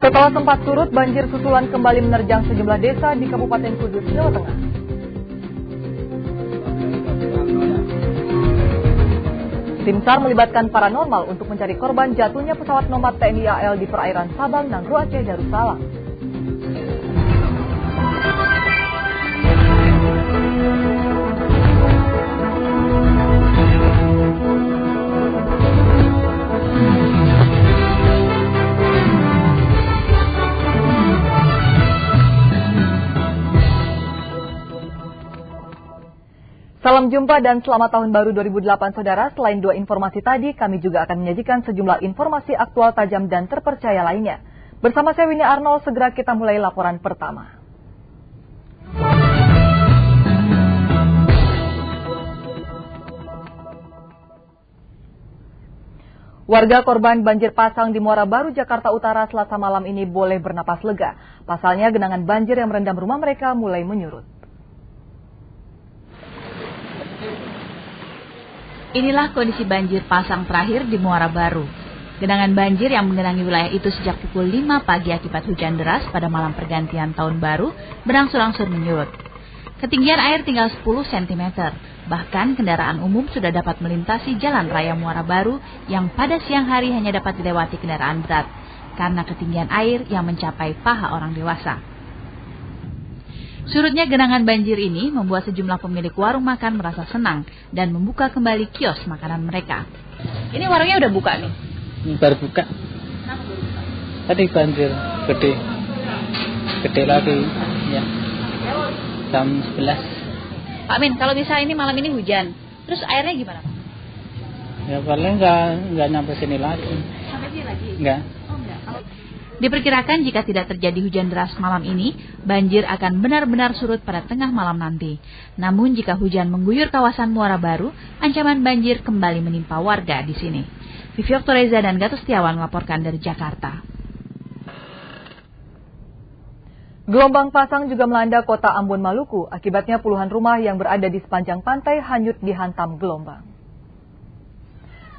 Setelah sempat surut, banjir susulan kembali menerjang sejumlah desa di Kabupaten Kudus, Jawa Tengah. Tim SAR melibatkan paranormal untuk mencari korban jatuhnya pesawat nomad TNI AL di perairan Sabang, Nangro, Aceh, Darussalam. Salam jumpa dan selamat tahun baru 2008 saudara. Selain dua informasi tadi, kami juga akan menyajikan sejumlah informasi aktual, tajam dan terpercaya lainnya. Bersama saya Winnie Arnold, segera kita mulai laporan pertama. Warga korban banjir pasang di Muara Baru, Jakarta Utara Selasa malam ini boleh bernapas lega. Pasalnya genangan banjir yang merendam rumah mereka mulai menyurut. Inilah kondisi banjir pasang terakhir di Muara Baru. Genangan banjir yang menggenangi wilayah itu sejak pukul 5 pagi akibat hujan deras pada malam pergantian tahun baru berangsur-angsur menyurut. Ketinggian air tinggal 10 cm. Bahkan kendaraan umum sudah dapat melintasi jalan raya Muara Baru yang pada siang hari hanya dapat dilewati kendaraan berat karena ketinggian air yang mencapai paha orang dewasa. Surutnya genangan banjir ini membuat sejumlah pemilik warung makan merasa senang dan membuka kembali kios makanan mereka. Ini warungnya udah buka nih? Baru buka. Kenapa baru buka? Tadi banjir gede lagi ya. Jam 11. Pak Min, kalau bisa ini malam ini hujan, terus airnya gimana Pak? Ya paling nggak nyampe sini lagi. Sampai sini lagi? Enggak. Oh enggak. Diperkirakan jika tidak terjadi hujan deras malam ini, banjir akan benar-benar surut pada tengah malam nanti. Namun jika hujan mengguyur kawasan Muara Baru, ancaman banjir kembali menimpa warga di sini. Vivi Oktoreza dan Gatot Setiawan melaporkan dari Jakarta. Gelombang pasang juga melanda kota Ambon, Maluku. Akibatnya puluhan rumah yang berada di sepanjang pantai hanyut dihantam gelombang.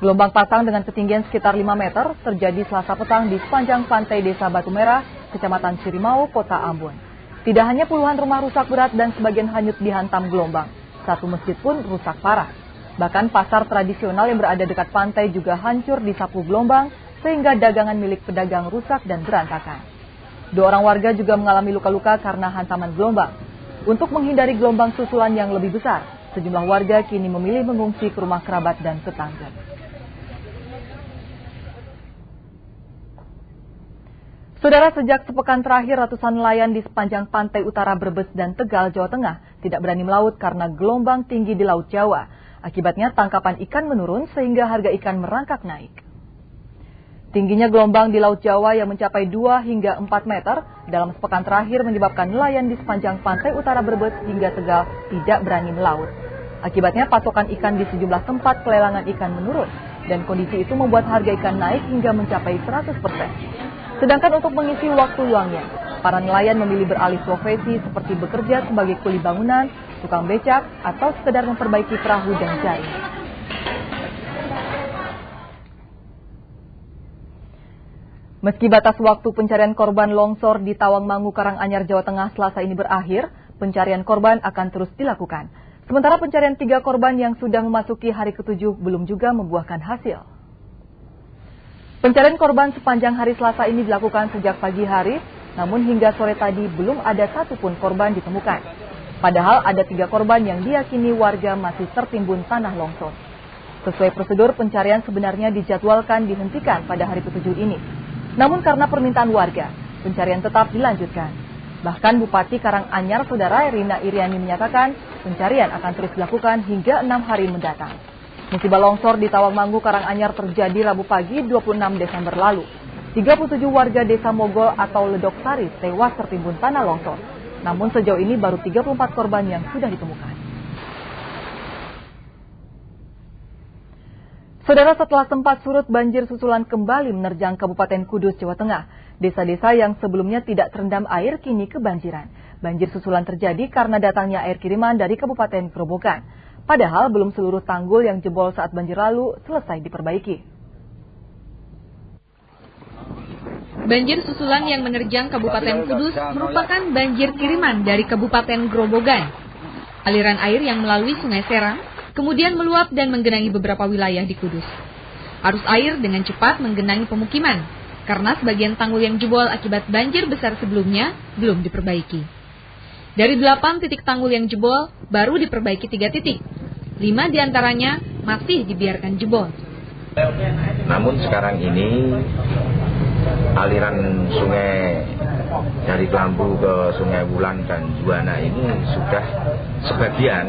Gelombang pasang dengan ketinggian sekitar 5 meter terjadi Selasa petang di sepanjang pantai Desa Batu Merah, Kecamatan Sirimau, Kota Ambon. Tidak hanya puluhan rumah rusak berat dan sebagian hanyut dihantam gelombang, satu masjid pun rusak parah. Bahkan pasar tradisional yang berada dekat pantai juga hancur disapu gelombang sehingga dagangan milik pedagang rusak dan berantakan. 2 orang warga juga mengalami luka-luka karena hantaman gelombang. Untuk menghindari gelombang susulan yang lebih besar, sejumlah warga kini memilih mengungsi ke rumah kerabat dan tetangga. Saudara, sejak sepekan terakhir ratusan nelayan di sepanjang pantai utara Brebes dan Tegal, Jawa Tengah tidak berani melaut karena gelombang tinggi di Laut Jawa. Akibatnya tangkapan ikan menurun sehingga harga ikan merangkak naik. Tingginya gelombang di Laut Jawa yang mencapai 2 hingga 4 meter dalam sepekan terakhir menyebabkan nelayan di sepanjang pantai utara Brebes hingga Tegal tidak berani melaut. Akibatnya pasokan ikan di sejumlah tempat pelelangan ikan menurun dan kondisi itu membuat harga ikan naik hingga mencapai 100%. Sedangkan untuk mengisi waktu luangnya, para nelayan memilih beralih profesi seperti bekerja sebagai kuli bangunan, tukang becak, atau sekedar memperbaiki perahu dan jaring. Meski batas waktu pencarian korban longsor di Tawangmangu, Karanganyar, Jawa Tengah Selasa ini berakhir, pencarian korban akan terus dilakukan. Sementara pencarian 3 korban yang sudah memasuki hari ke-7 belum juga membuahkan hasil. Pencarian korban sepanjang hari Selasa ini dilakukan sejak pagi hari, namun hingga sore tadi belum ada satupun korban ditemukan. Padahal ada 3 korban yang diyakini warga masih tertimbun tanah longsor. Sesuai prosedur, pencarian sebenarnya dijadwalkan dihentikan pada hari ke-7 ini. Namun karena permintaan warga, pencarian tetap dilanjutkan. Bahkan Bupati Karanganyar, Saudara Rina Iriani menyatakan pencarian akan terus dilakukan hingga 6 hari mendatang. Musibah longsor di Tawangmangu, Karanganyar terjadi Rabu pagi 26 Desember lalu. 37 warga desa Mogol atau Ledok Sari tewas tertimbun tanah longsor. Namun sejauh ini baru 34 korban yang sudah ditemukan. Saudara, setelah sempat surut, banjir susulan kembali menerjang Kabupaten Kudus, Jawa Tengah. Desa-desa yang sebelumnya tidak terendam air kini kebanjiran. Banjir susulan terjadi karena datangnya air kiriman dari Kabupaten Grobogan. Padahal belum seluruh tanggul yang jebol saat banjir lalu selesai diperbaiki. Banjir susulan yang menerjang Kabupaten Kudus merupakan banjir kiriman dari Kabupaten Grobogan. Aliran air yang melalui Sungai Serang kemudian meluap dan menggenangi beberapa wilayah di Kudus. Arus air dengan cepat menggenangi pemukiman karena sebagian tanggul yang jebol akibat banjir besar sebelumnya belum diperbaiki. Dari 8 titik tanggul yang jebol, baru diperbaiki 3 titik. 5 diantaranya masih dibiarkan jebol. Namun sekarang ini aliran sungai dari Kelambu ke Sungai Wulan dan Juwana ini sudah sebagian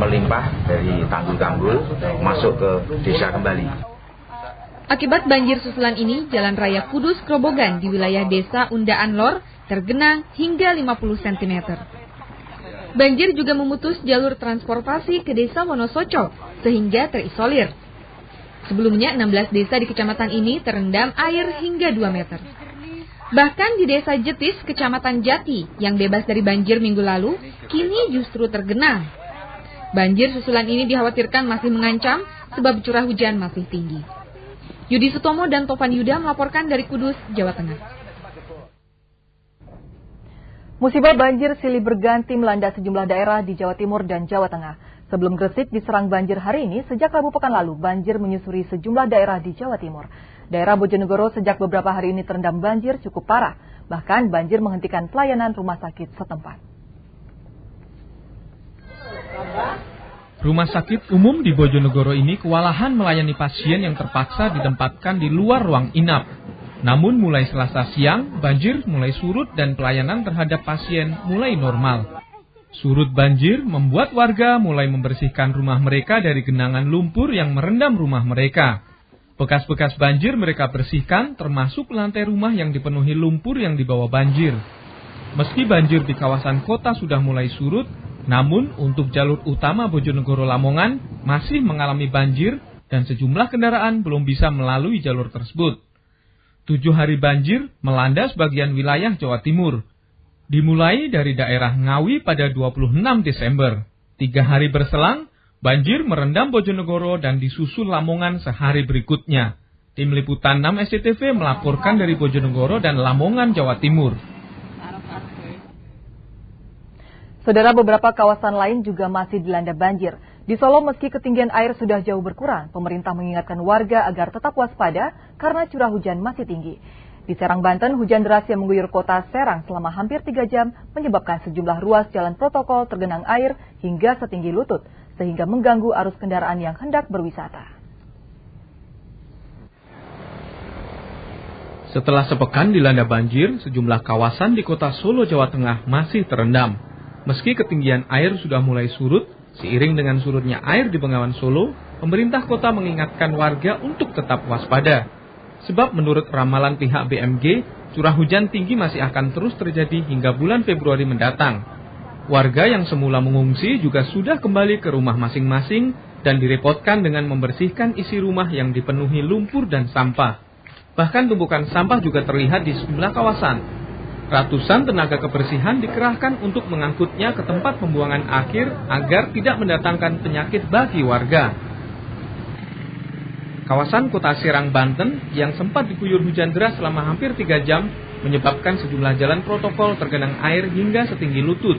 melimpah dari tanggul-tanggul masuk ke desa kembali. Akibat banjir susulan ini, Jalan Raya Kudus Grobogan di wilayah desa Undaan Lor tergenang hingga 50 cm. Banjir juga memutus jalur transportasi ke desa Wonosoco sehingga terisolir. Sebelumnya 16 desa di kecamatan ini terendam air hingga 2 meter. Bahkan di desa Jetis, kecamatan Jati yang bebas dari banjir minggu lalu, kini justru tergenang. Banjir susulan ini dikhawatirkan masih mengancam sebab curah hujan masih tinggi. Yudi Sutomo dan Tovan Yuda melaporkan dari Kudus, Jawa Tengah. Musibah banjir silih berganti melanda sejumlah daerah di Jawa Timur dan Jawa Tengah. Sebelum Gresik diserang banjir hari ini, sejak Rabu pekan lalu banjir menyusuri sejumlah daerah di Jawa Timur. Daerah Bojonegoro sejak beberapa hari ini terendam banjir cukup parah. Bahkan banjir menghentikan pelayanan rumah sakit setempat. Rumah sakit umum di Bojonegoro ini kewalahan melayani pasien yang terpaksa ditempatkan di luar ruang inap. Namun mulai Selasa siang, banjir mulai surut dan pelayanan terhadap pasien mulai normal. Surut banjir membuat warga mulai membersihkan rumah mereka dari genangan lumpur yang merendam rumah mereka. Bekas-bekas banjir mereka bersihkan, termasuk lantai rumah yang dipenuhi lumpur yang dibawa banjir. Meski banjir di kawasan kota sudah mulai surut, namun untuk jalur utama Bojonegoro-Lamongan masih mengalami banjir dan sejumlah kendaraan belum bisa melalui jalur tersebut. 7 hari banjir melanda sebagian wilayah Jawa Timur. Dimulai dari daerah Ngawi pada 26 Desember. 3 hari berselang, banjir merendam Bojonegoro dan disusul Lamongan sehari berikutnya. Tim Liputan 6 SCTV melaporkan dari Bojonegoro dan Lamongan, Jawa Timur. Saudara, beberapa kawasan lain juga masih dilanda banjir. Di Solo meski ketinggian air sudah jauh berkurang, pemerintah mengingatkan warga agar tetap waspada karena curah hujan masih tinggi. Di Serang, Banten, hujan deras yang mengguyur kota Serang selama hampir 3 jam menyebabkan sejumlah ruas jalan protokol tergenang air hingga setinggi lutut, sehingga mengganggu arus kendaraan yang hendak berwisata. Setelah sepekan dilanda banjir, sejumlah kawasan di kota Solo, Jawa Tengah masih terendam. Meski ketinggian air sudah mulai surut, seiring dengan surutnya air di Bengawan Solo, pemerintah kota mengingatkan warga untuk tetap waspada. Sebab menurut ramalan pihak BMG, curah hujan tinggi masih akan terus terjadi hingga bulan Februari mendatang. Warga yang semula mengungsi juga sudah kembali ke rumah masing-masing dan direpotkan dengan membersihkan isi rumah yang dipenuhi lumpur dan sampah. Bahkan tumpukan sampah juga terlihat di sejumlah kawasan. Ratusan tenaga kebersihan dikerahkan untuk mengangkutnya ke tempat pembuangan akhir agar tidak mendatangkan penyakit bagi warga. Kawasan kota Serang, Banten yang sempat diguyur hujan deras selama hampir 3 jam menyebabkan sejumlah jalan protokol tergenang air hingga setinggi lutut.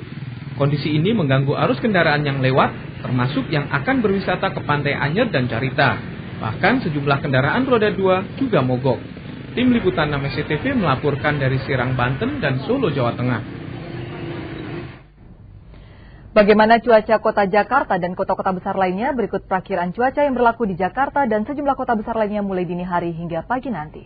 Kondisi ini mengganggu arus kendaraan yang lewat, termasuk yang akan berwisata ke Pantai Anyer dan Carita. Bahkan sejumlah kendaraan roda 2 juga mogok. Tim Liputan 6 SCTV melaporkan dari Serang, Banten dan Solo, Jawa Tengah. Bagaimana cuaca kota Jakarta dan kota-kota besar lainnya? Berikut perakiran cuaca yang berlaku di Jakarta dan sejumlah kota besar lainnya mulai dini hari hingga pagi nanti.